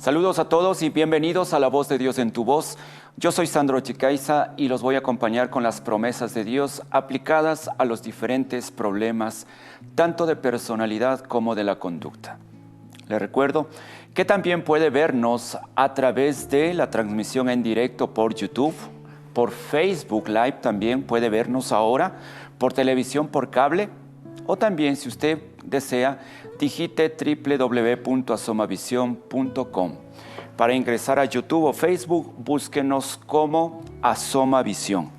Saludos a todos y bienvenidos a La Voz de Dios en tu Voz. Yo soy Sandro Chicaiza y los voy a acompañar con las promesas de Dios aplicadas a los diferentes problemas, tanto de personalidad como de la conducta. Les recuerdo que también puede vernos a través de la transmisión en directo por YouTube, por Facebook Live también puede vernos ahora, por televisión por cable, o también si usted desea, digite www.asomavision.com. Para ingresar a YouTube o Facebook, búsquenos como Asomavisión.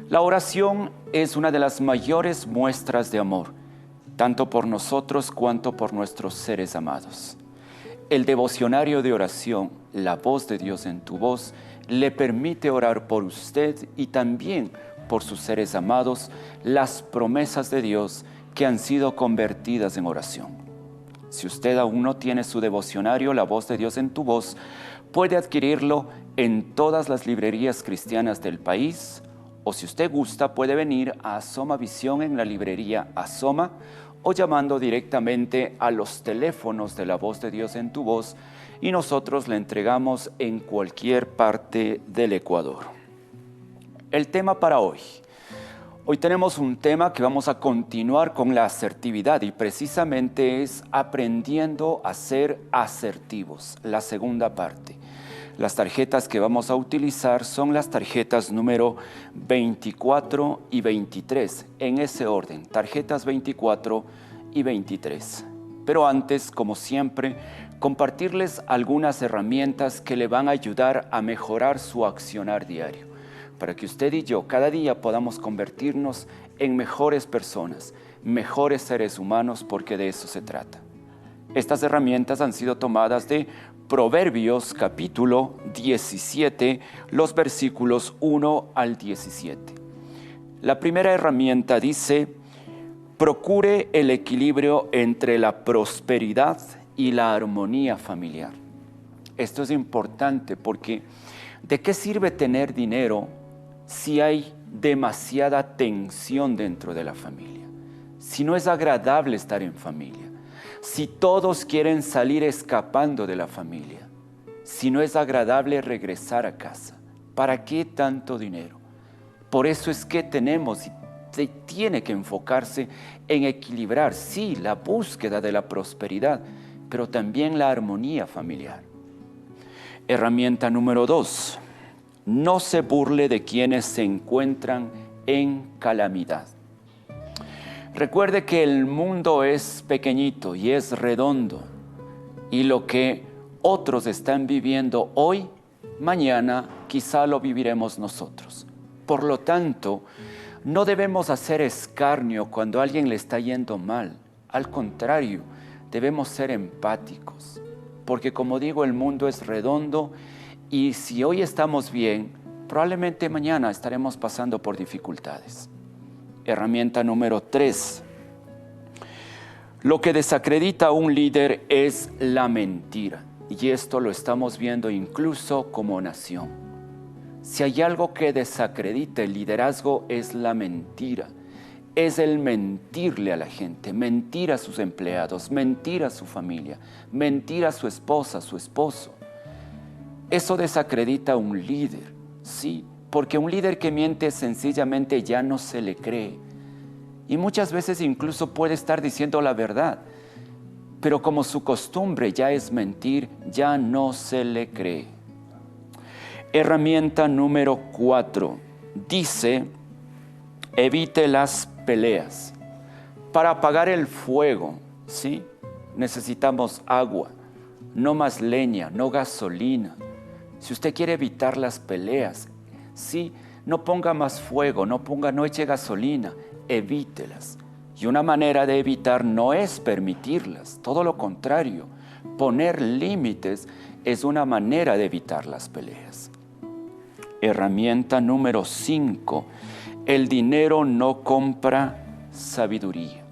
La oración es una de las mayores muestras de amor, tanto por nosotros cuanto por nuestros seres amados. El devocionario de oración, La Voz de Dios en tu Voz, le permite orar por usted y también por sus seres amados, las promesas de Dios que han sido convertidas en oración. Si usted aún no tiene su devocionario, La Voz de Dios en tu Voz, puede adquirirlo en todas las librerías cristianas del país, o si usted gusta, puede venir a Asomavisión en la librería Asoma, o llamando directamente a los teléfonos de La Voz de Dios en tu Voz, y nosotros le entregamos en cualquier parte del Ecuador. El tema para hoy. Hoy tenemos un tema que vamos a continuar con la asertividad y precisamente es aprendiendo a ser asertivos, la segunda parte. Las tarjetas que vamos a utilizar son las tarjetas número 24 y 23, en ese orden, tarjetas 24 y 23. Pero antes, como siempre, compartirles algunas herramientas que le van a ayudar a mejorar su accionar diario, para que usted y yo cada día podamos convertirnos en mejores personas, mejores seres humanos, porque de eso se trata. Estas herramientas han sido tomadas de Proverbios capítulo 17, los versículos 1 al 17. La primera herramienta dice: procure el equilibrio entre la prosperidad y la armonía familiar. Esto es importante porque ¿de qué sirve tener dinero si hay demasiada tensión dentro de la familia? Si no es agradable estar en familia, si todos quieren salir escapando de la familia, si no es agradable regresar a casa, ¿para qué tanto dinero? Por eso es que tenemos y se tiene que enfocarse en equilibrar, sí, la búsqueda de la prosperidad, pero también la armonía familiar. Herramienta número 2. No se burle de quienes se encuentran en calamidad. Recuerde que el mundo es pequeñito y es redondo, y lo que otros están viviendo hoy, mañana quizá lo viviremos nosotros. Por lo tanto, no debemos hacer escarnio cuando a alguien le está yendo mal. Al contrario, debemos ser empáticos, porque como digo, el mundo es redondo y si hoy estamos bien, probablemente mañana estaremos pasando por dificultades. Herramienta número 3. Lo que desacredita a un líder es la mentira, y esto lo estamos viendo incluso como nación. Si hay algo que desacredita el liderazgo es la mentira. Es el mentirle a la gente, mentir a sus empleados, mentir a su familia, mentir a su esposa, a su esposo. Eso desacredita a un líder, sí, porque un líder que miente sencillamente ya no se le cree. Y muchas veces incluso puede estar diciendo la verdad, pero como su costumbre ya es mentir, ya no se le cree. Herramienta número 4. Dice: evite las peleas. Para apagar el fuego, ¿sí? Necesitamos agua, no más leña, no gasolina. Si usted quiere evitar las peleas, sí, no ponga más fuego, no eche gasolina, evítelas. Y una manera de evitar no es permitirlas, todo lo contrario, poner límites es una manera de evitar las peleas. Herramienta número 5. El dinero no compra sabiduría.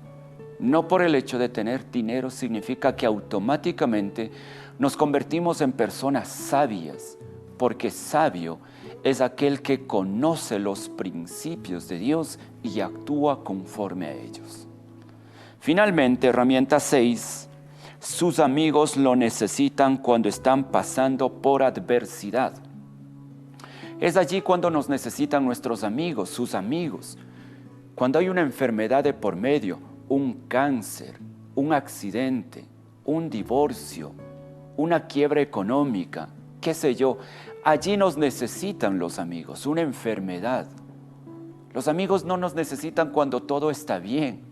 No por el hecho de tener dinero significa que automáticamente nos convertimos en personas sabias, porque sabio es aquel que conoce los principios de Dios y actúa conforme a ellos. Finalmente, herramienta 6, Sus amigos lo necesitan cuando están pasando por adversidad. Es allí cuando nos necesitan nuestros amigos, sus amigos. Cuando hay una enfermedad de por medio, un cáncer, un accidente, un divorcio, una quiebra económica, qué sé yo, allí nos necesitan los amigos, una enfermedad. Los amigos no nos necesitan cuando todo está bien.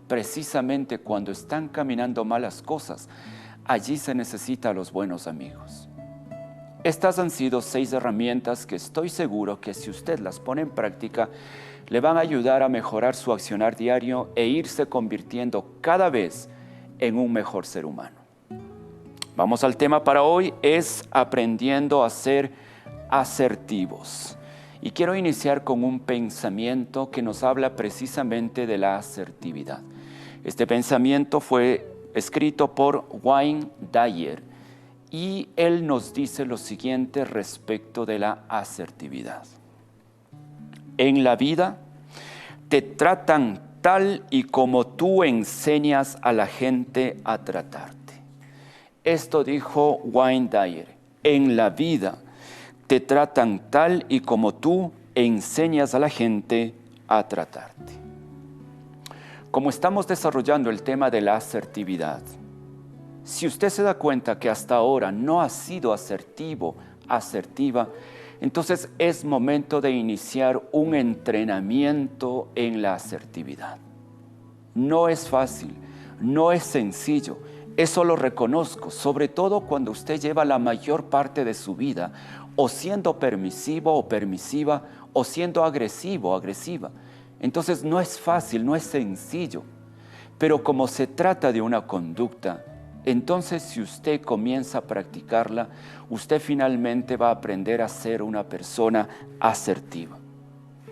Precisamente cuando están caminando malas cosas, allí se necesitan los buenos amigos. Estas han sido 6 herramientas que estoy seguro que si usted las pone en práctica, le van a ayudar a mejorar su accionar diario e irse convirtiendo cada vez en un mejor ser humano. Vamos al tema para hoy, es aprendiendo a ser asertivos. Y quiero iniciar con un pensamiento que nos habla precisamente de la asertividad. Este pensamiento fue escrito por Wayne Dyer y él nos dice lo siguiente respecto de la asertividad. En la vida te tratan tal y como tú enseñas a la gente a tratarte. Esto dijo Wayne Dyer. En la vida te tratan tal y como tú enseñas a la gente a tratarte. Como estamos desarrollando el tema de la asertividad, si usted se da cuenta que hasta ahora no ha sido asertivo, asertiva, entonces es momento de iniciar un entrenamiento en la asertividad. No es fácil, no es sencillo, eso lo reconozco, sobre todo cuando usted lleva la mayor parte de su vida o siendo permisivo o permisiva o siendo agresivo o agresiva. Entonces no es fácil, no es sencillo, pero como se trata de una conducta, entonces si usted comienza a practicarla, usted finalmente va a aprender a ser una persona asertiva.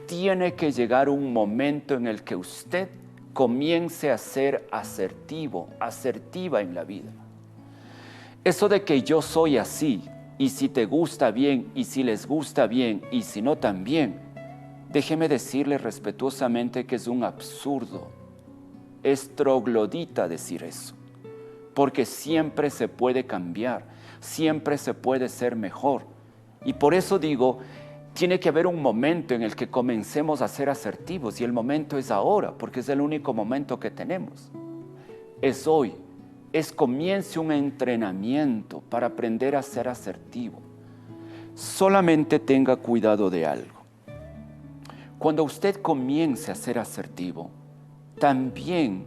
Tiene que llegar un momento en el que usted comience a ser asertivo, asertiva en la vida. Eso de que yo soy así, y si te gusta bien, y si les gusta bien, y si no también, déjeme decirle respetuosamente que es un absurdo, es troglodita decir eso, porque siempre se puede cambiar, siempre se puede ser mejor. Y por eso digo, tiene que haber un momento en el que comencemos a ser asertivos y el momento es ahora, porque es el único momento que tenemos. Es hoy, comience un entrenamiento para aprender a ser asertivo. Solamente tenga cuidado de algo. Cuando usted comience a ser asertivo, también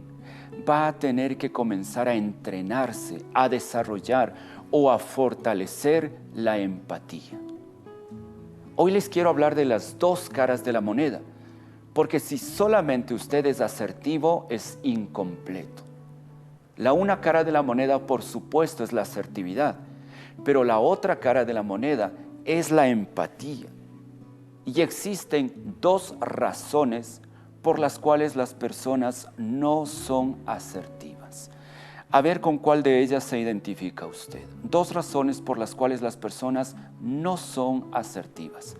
va a tener que comenzar a entrenarse, a desarrollar o a fortalecer la empatía. Hoy les quiero hablar de las 2 caras de la moneda, porque si solamente usted es asertivo, es incompleto. La una cara de la moneda, por supuesto, es la asertividad, pero la otra cara de la moneda es la empatía. Y existen 2 razones por las cuales las personas no son asertivas. A ver con cuál de ellas se identifica usted. 2 razones por las cuales las personas no son asertivas.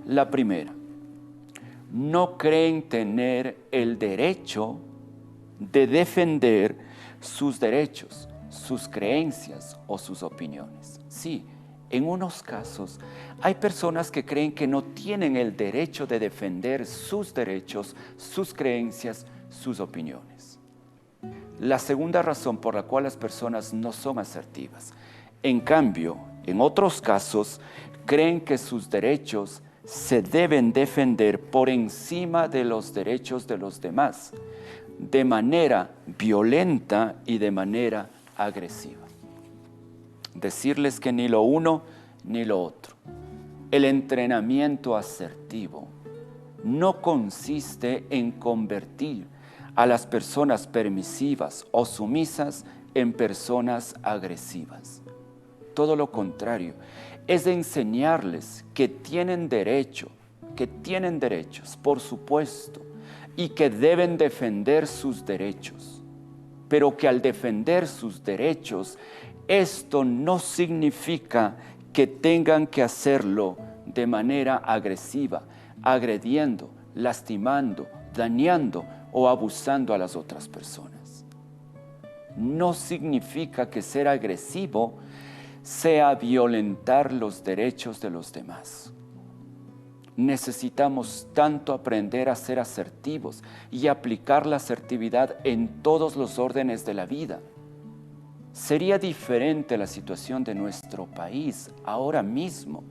La primera, no creen tener el derecho de defender sus derechos, sus creencias o sus opiniones. Sí, en unos casos hay personas que creen que no tienen el derecho de defender sus derechos, sus creencias, sus opiniones. La segunda razón por la cual las personas no son asertivas, en cambio, en otros casos, creen que sus derechos se deben defender por encima de los derechos de los demás, de manera violenta y de manera agresiva. Decirles que ni lo uno ni lo otro. El entrenamiento asertivo no consiste en convertir a las personas permisivas o sumisas en personas agresivas. Todo lo contrario, es de enseñarles que tienen derechos, por supuesto, y que deben defender sus derechos, pero que al defender sus derechos, esto no significa que tengan que hacerlo de manera agresiva, agrediendo, lastimando, dañando o abusando a las otras personas. no significa que ser agresivo sea violentar los derechos de los demás. Necesitamos tanto aprender a ser asertivos y aplicar la asertividad en todos los órdenes de la vida. Sería diferente la situación de nuestro país ahora mismo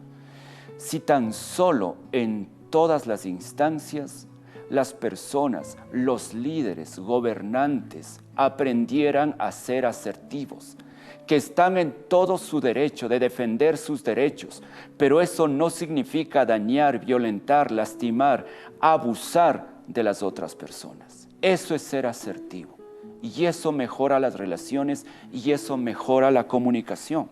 si tan solo en todas las instancias las personas, los líderes, gobernantes aprendieran a ser asertivos, que están en todo su derecho de defender sus derechos, pero eso no significa dañar, violentar, lastimar, abusar de las otras personas. Eso es ser asertivo y eso mejora las relaciones y eso mejora la comunicación.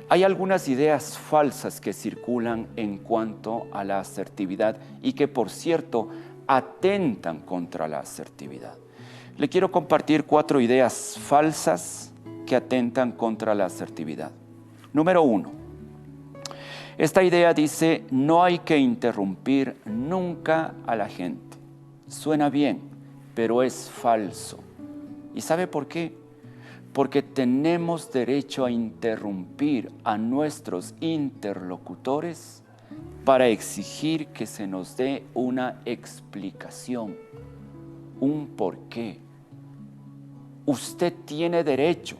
Hay algunas ideas falsas que circulan en cuanto a la asertividad y que, por cierto, atentan contra la asertividad. Le quiero compartir 4 ideas falsas que atentan contra la asertividad. Número 1. Esta idea dice: no hay que interrumpir nunca a la gente. Suena bien, pero es falso. ¿Y sabe por qué? Porque tenemos derecho a interrumpir a nuestros interlocutores para exigir que se nos dé una explicación, un porqué. Usted tiene derecho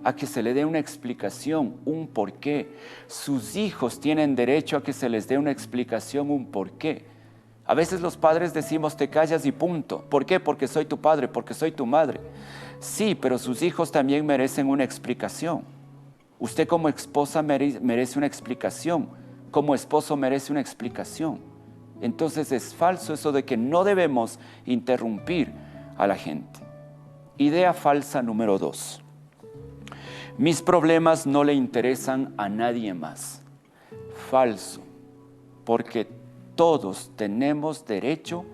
a que se le dé una explicación, un porqué. Sus hijos tienen derecho a que se les dé una explicación, un porqué. A veces los padres decimos: te callas y punto. ¿Por qué? Porque soy tu padre, porque soy tu madre. Sí, pero sus hijos también merecen una explicación. Usted como esposa merece una explicación, como esposo merece una explicación. Entonces es falso eso de que no debemos interrumpir a la gente. Idea falsa número 2. Mis problemas no le interesan a nadie más. Falso, porque todos tenemos derecho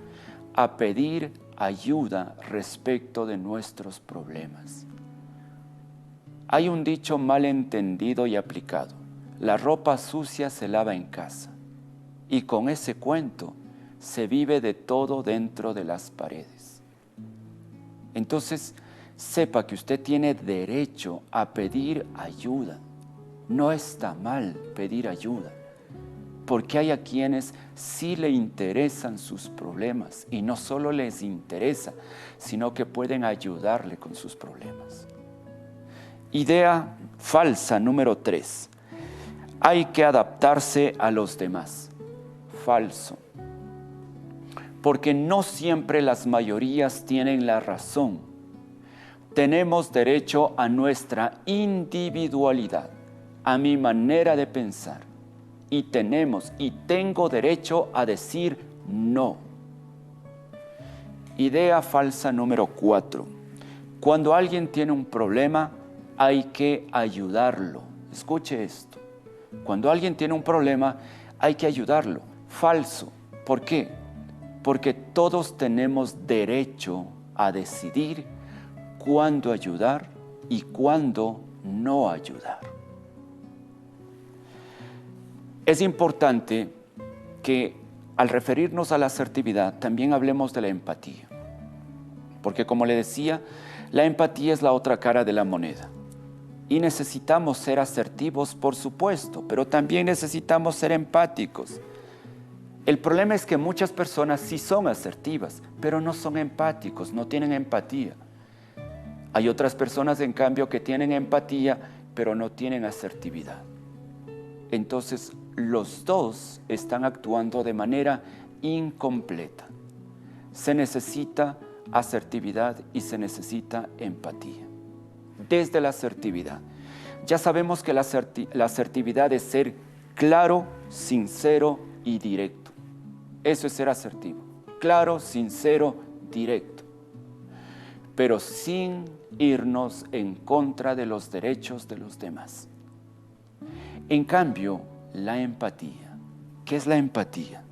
a pedir ayuda respecto de nuestros problemas. Hay un dicho mal entendido y aplicado: la ropa sucia se lava en casa. Y con ese cuento se vive de todo dentro de las paredes. Entonces, sepa que usted tiene derecho a pedir ayuda. No está mal pedir ayuda, porque hay a quienes sí le interesan sus problemas y no solo les interesa, sino que pueden ayudarle con sus problemas. Idea falsa número 3. Hay que adaptarse a los demás. Falso. Porque no siempre las mayorías tienen la razón. Tenemos derecho a nuestra individualidad, a mi manera de pensar. Y tengo derecho a decir no. Idea falsa número 4. Cuando alguien tiene un problema, hay que ayudarlo. Escuche esto. Cuando alguien tiene un problema, hay que ayudarlo. Falso. ¿Por qué? Porque todos tenemos derecho a decidir cuándo ayudar y cuándo no ayudar. Es importante que al referirnos a la asertividad también hablemos de la empatía. Porque como le decía, la empatía es la otra cara de la moneda. Y necesitamos ser asertivos, por supuesto, pero también necesitamos ser empáticos. El problema es que muchas personas sí son asertivas, pero no son empáticos, no tienen empatía. Hay otras personas, en cambio, que tienen empatía, pero no tienen asertividad. Entonces, los dos están actuando de manera incompleta. Se necesita asertividad y se necesita empatía. Desde la asertividad. Ya sabemos que la asertividad es ser claro, sincero y directo. Eso es ser asertivo. Claro, sincero, directo. Pero sin irnos en contra de los derechos de los demás. En cambio, la empatía. ¿Qué es la empatía?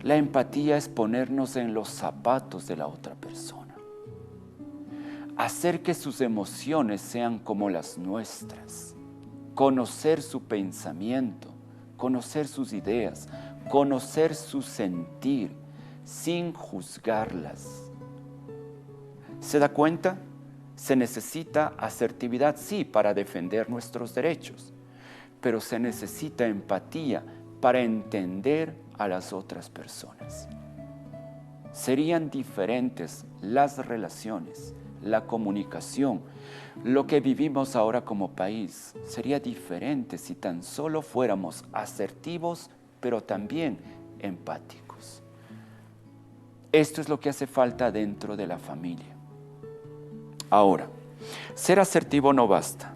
La empatía es ponernos en los zapatos de la otra persona. Hacer que sus emociones sean como las nuestras. Conocer su pensamiento, conocer sus ideas, conocer su sentir, sin juzgarlas. ¿Se da cuenta? Se necesita asertividad, sí, para defender nuestros derechos, pero se necesita empatía para entender a las otras personas. Serían diferentes las relaciones, la comunicación, lo que vivimos ahora como país. Sería diferente si tan solo fuéramos asertivos, pero también empáticos. Esto es lo que hace falta dentro de la familia. Ahora, ser asertivo no basta.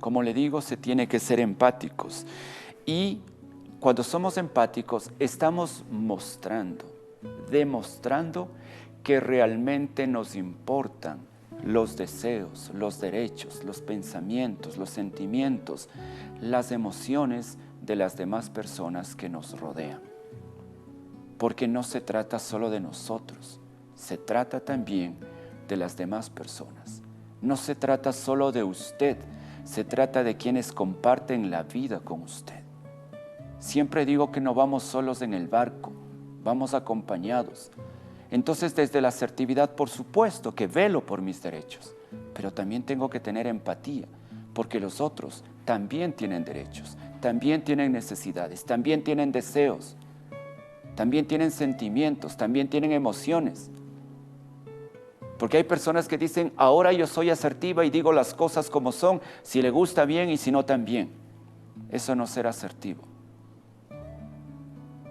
Como le digo, se tiene que ser empáticos. Y cuando somos empáticos, estamos demostrando que realmente nos importan los deseos, los derechos, los pensamientos, los sentimientos, las emociones de las demás personas que nos rodean. Porque no se trata solo de nosotros, se trata también de las demás personas. No se trata solo de usted, se trata de quienes comparten la vida con usted. Siempre digo que no vamos solos en el barco, vamos acompañados. Entonces, desde la asertividad, por supuesto que velo por mis derechos, pero también tengo que tener empatía, porque los otros también tienen derechos, también tienen necesidades, también tienen deseos, también tienen sentimientos, también tienen emociones. Porque hay personas que dicen, ahora yo soy asertiva y digo las cosas como son, si le gusta bien y si no también. Eso no es ser asertivo.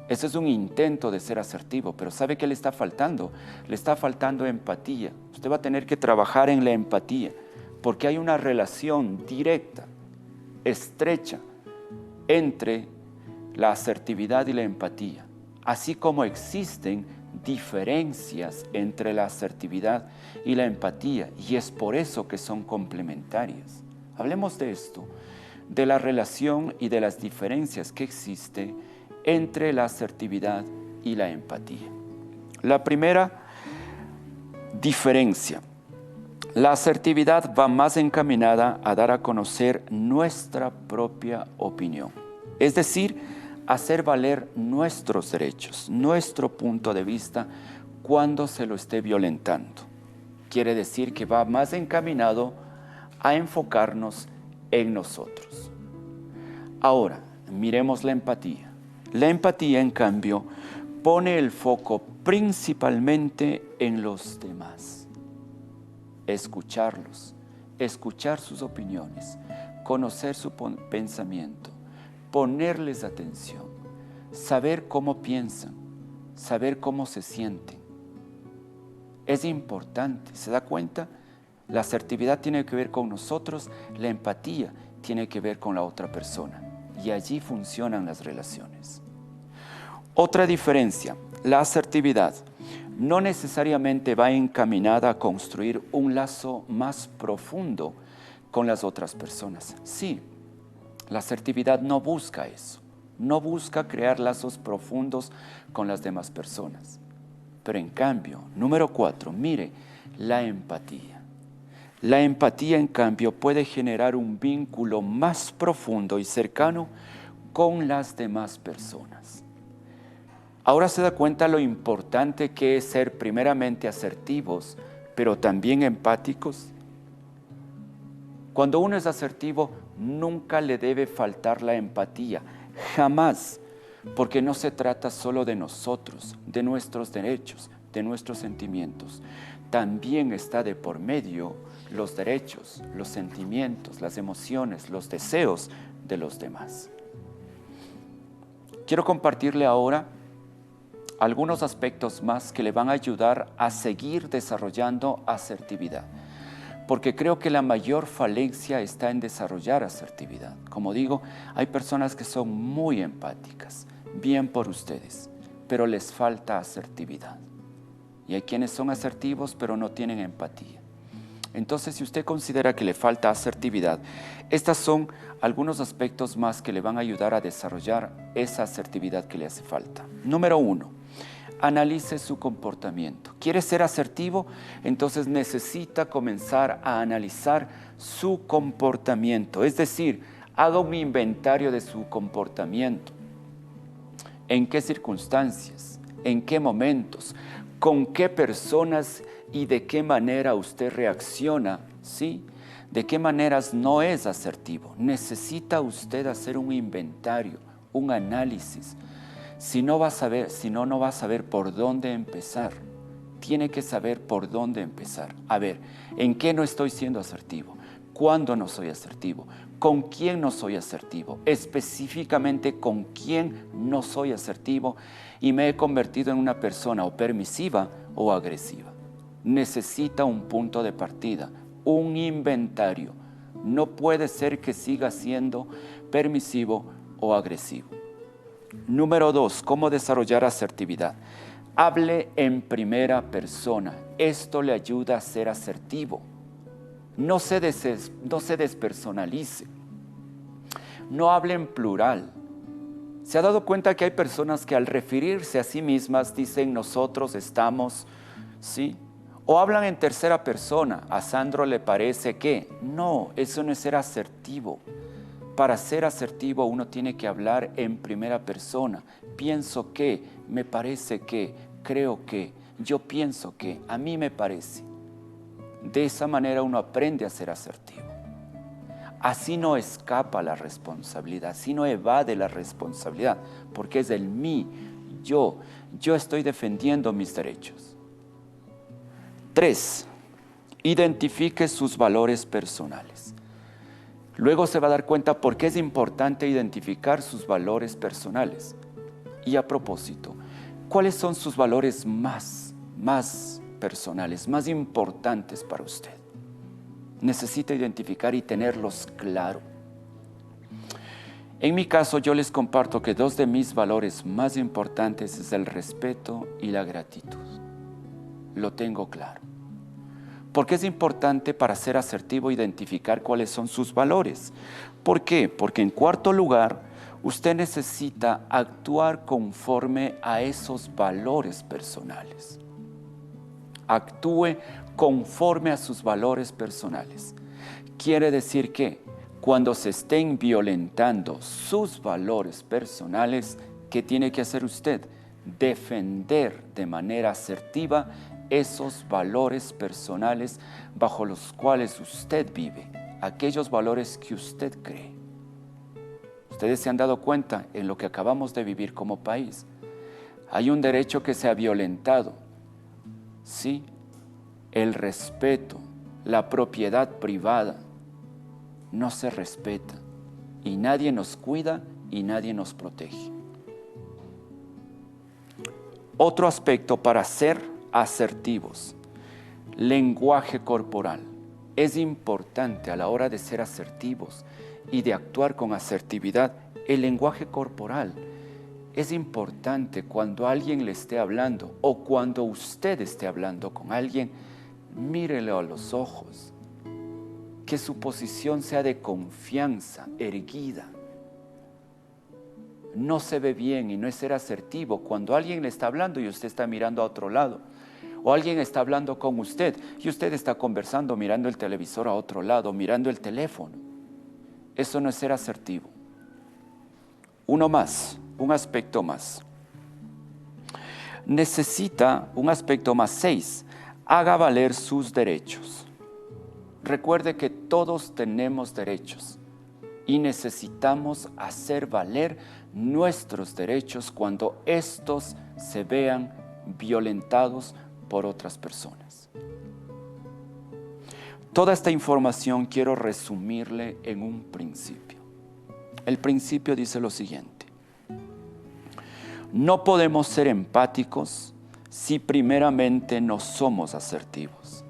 Eso es un intento de ser asertivo, pero ¿sabe qué le está faltando? Le está faltando empatía. Usted va a tener que trabajar en la empatía, porque hay una relación directa, estrecha, entre la asertividad y la empatía. Así como existen diferencias entre la asertividad y la empatía, y es por eso que son complementarias. Hablemos de esto, de la relación y de las diferencias que existen entre la asertividad y la empatía. La primera diferencia: la asertividad va más encaminada a dar a conocer nuestra propia opinión, es decir, hacer valer nuestros derechos, nuestro punto de vista cuando se lo esté violentando. Quiere decir que va más encaminado a enfocarnos en nosotros. Ahora, miremos la empatía. La empatía, en cambio, pone el foco principalmente en los demás. Escucharlos, escuchar sus opiniones, conocer su pensamiento, ponerles atención, saber cómo piensan, saber cómo se sienten. Es importante, ¿se da cuenta? La asertividad tiene que ver con nosotros, la empatía tiene que ver con la otra persona, y allí funcionan las relaciones. Otra diferencia: la asertividad no necesariamente va encaminada a construir un lazo más profundo con las otras personas. Sí, la asertividad no busca eso, no busca crear lazos profundos con las demás personas. Pero en cambio, número 4, mire, la empatía. La empatía, en cambio, puede generar un vínculo más profundo y cercano con las demás personas. Ahora se da cuenta lo importante que es ser primeramente asertivos, pero también empáticos. Cuando uno es asertivo, nunca le debe faltar la empatía, jamás, porque no se trata solo de nosotros, de nuestros derechos, de nuestros sentimientos. También está de por medio los derechos, los sentimientos, las emociones, los deseos de los demás. Quiero compartirle ahora algunos aspectos más que le van a ayudar a seguir desarrollando asertividad, porque creo que la mayor falencia está en desarrollar asertividad. Como digo, hay personas que son muy empáticas, bien por ustedes, pero les falta asertividad. Y hay quienes son asertivos pero no tienen empatía. Entonces, si usted considera que le falta asertividad, estos son algunos aspectos más que le van a ayudar a desarrollar esa asertividad que le hace falta. Número 1, analice su comportamiento. ¿Quiere ser asertivo? Entonces necesita comenzar a analizar su comportamiento. Es decir, haga un inventario de su comportamiento. ¿En qué circunstancias? ¿En qué momentos? ¿Con qué personas y de qué manera usted reacciona ¿Sí? ¿De qué maneras no es asertivo? Necesita usted hacer un inventario, un análisis. Si no, no va a saber por dónde empezar. Tiene que saber por dónde empezar. A ver, ¿en qué no estoy siendo asertivo? ¿Cuándo no soy asertivo? ¿Con quién no soy asertivo? Específicamente, ¿con quién no soy asertivo? Y me he convertido en una persona o permisiva o agresiva. Necesita un punto de partida, un inventario. No puede ser que siga siendo permisivo o agresivo. Número 2, ¿cómo desarrollar asertividad? Hable en primera persona. Esto le ayuda a ser asertivo. No se despersonalice. No hable en plural. ¿Se ha dado cuenta que hay personas que al referirse a sí mismas dicen nosotros estamos, sí? O hablan en tercera persona. A Sandro le parece que. No, eso no es ser asertivo. Para ser asertivo uno tiene que hablar en primera persona. Pienso que, me parece que, creo que, yo pienso que, a mí me parece. De esa manera uno aprende a ser asertivo. Así no escapa la responsabilidad, así no evade la responsabilidad, porque es el mí, yo estoy defendiendo mis derechos. 3. Identifique sus valores personales. Luego se va a dar cuenta por qué es importante identificar sus valores personales. Y a propósito, ¿cuáles son sus valores más personales, más importantes para usted? Necesita identificar y tenerlos claro. En mi caso, yo les comparto que 2 de mis valores más importantes es el respeto y la gratitud. Lo tengo claro. ¿Por qué es importante para ser asertivo identificar cuáles son sus valores? ¿Por qué? Porque en cuarto lugar, usted necesita actuar conforme a esos valores personales. Actúe conforme a sus valores personales. Quiere decir que cuando se estén violentando sus valores personales, ¿qué tiene que hacer usted? Defender de manera asertiva esos valores personales bajo los cuales usted vive, aquellos valores que usted cree. Ustedes se han dado cuenta en lo que acabamos de vivir como país. Hay un derecho que se ha violentado. Sí, el respeto, la propiedad privada no se respeta y nadie nos cuida y nadie nos protege. Otro aspecto para ser asertivos, lenguaje corporal. Es importante a la hora de ser asertivos y de actuar con asertividad, el lenguaje corporal. Es importante cuando alguien le esté hablando o cuando usted esté hablando con alguien, mírele a los ojos, que su posición sea de confianza, erguida. No se ve bien y no es ser asertivo cuando alguien le está hablando y usted está mirando a otro lado. O alguien está hablando con usted y usted está conversando mirando el televisor a otro lado, mirando el teléfono. Eso no es ser asertivo. Uno más, un aspecto más. Necesita un aspecto más 6. Haga valer sus derechos. Recuerde que todos tenemos derechos y necesitamos hacer valer nuestros derechos cuando estos se vean violentados por otras personas. Toda esta información quiero resumirle en un principio. El principio dice lo siguiente: no podemos ser empáticos si primeramente no somos asertivos.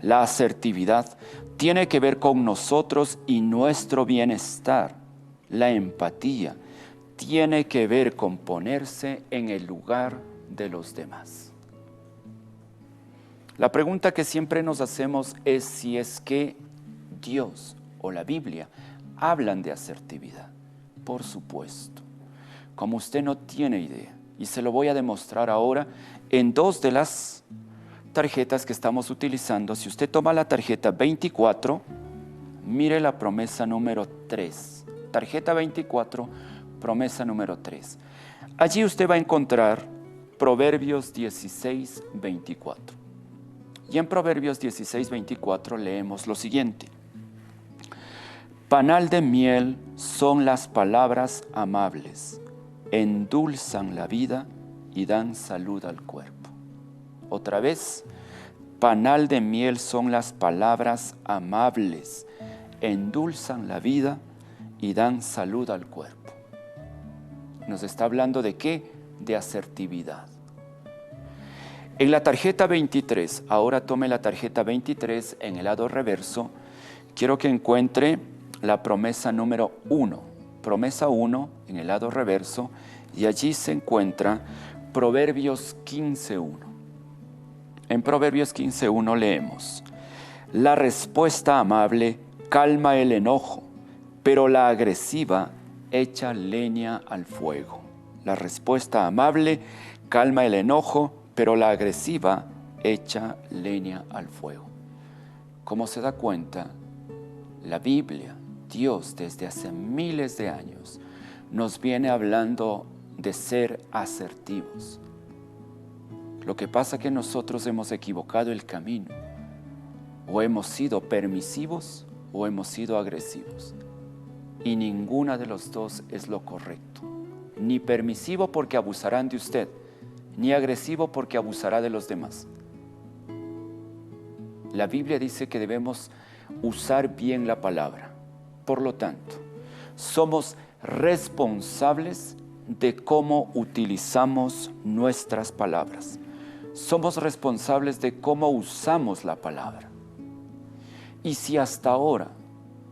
La asertividad tiene que ver con nosotros y nuestro bienestar. La empatía tiene que ver con ponerse en el lugar de los demás. La pregunta que siempre nos hacemos es si es que Dios o la Biblia hablan de asertividad. Por supuesto, como usted no tiene idea, y se lo voy a demostrar ahora en 2 de las tarjetas que estamos utilizando. Si usted toma la tarjeta 24, mire la promesa número 3. Tarjeta 24, promesa número 3. Allí usted va a encontrar Proverbios 16, 24. Y en Proverbios 16:24 leemos lo siguiente. Panal de miel son las palabras amables, endulzan la vida y dan salud al cuerpo. Otra vez, panal de miel son las palabras amables, endulzan la vida y dan salud al cuerpo. Nos está hablando ¿de qué? De asertividad. En la tarjeta 23, ahora tome la tarjeta 23 en el lado reverso, quiero que encuentre la promesa número 1. Promesa 1 en el lado reverso, y allí se encuentra Proverbios 15:1. En Proverbios 15:1 leemos: la respuesta amable calma el enojo, pero la agresiva echa leña al fuego. La respuesta amable calma el enojo, pero la agresiva echa leña al fuego. Como se da cuenta, la Biblia, Dios desde hace miles de años, nos viene hablando de ser asertivos. Lo que pasa es que nosotros hemos equivocado el camino. O hemos sido permisivos o hemos sido agresivos. Y ninguna de los dos es lo correcto. Ni permisivo porque abusarán de usted, ni agresivo porque abusará de los demás. La Biblia dice que debemos usar bien la palabra. Por lo tanto, somos responsables de cómo utilizamos nuestras palabras. Somos responsables de cómo usamos la palabra. Y si hasta ahora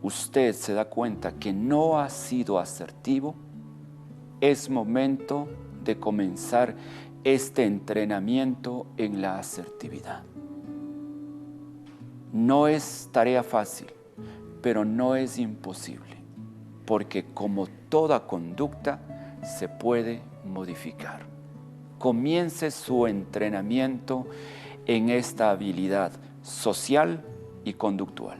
usted se da cuenta que no ha sido asertivo, es momento de comenzar este entrenamiento en la asertividad. No es tarea fácil, pero no es imposible, porque como toda conducta se puede modificar. Comience su entrenamiento en esta habilidad social y conductual.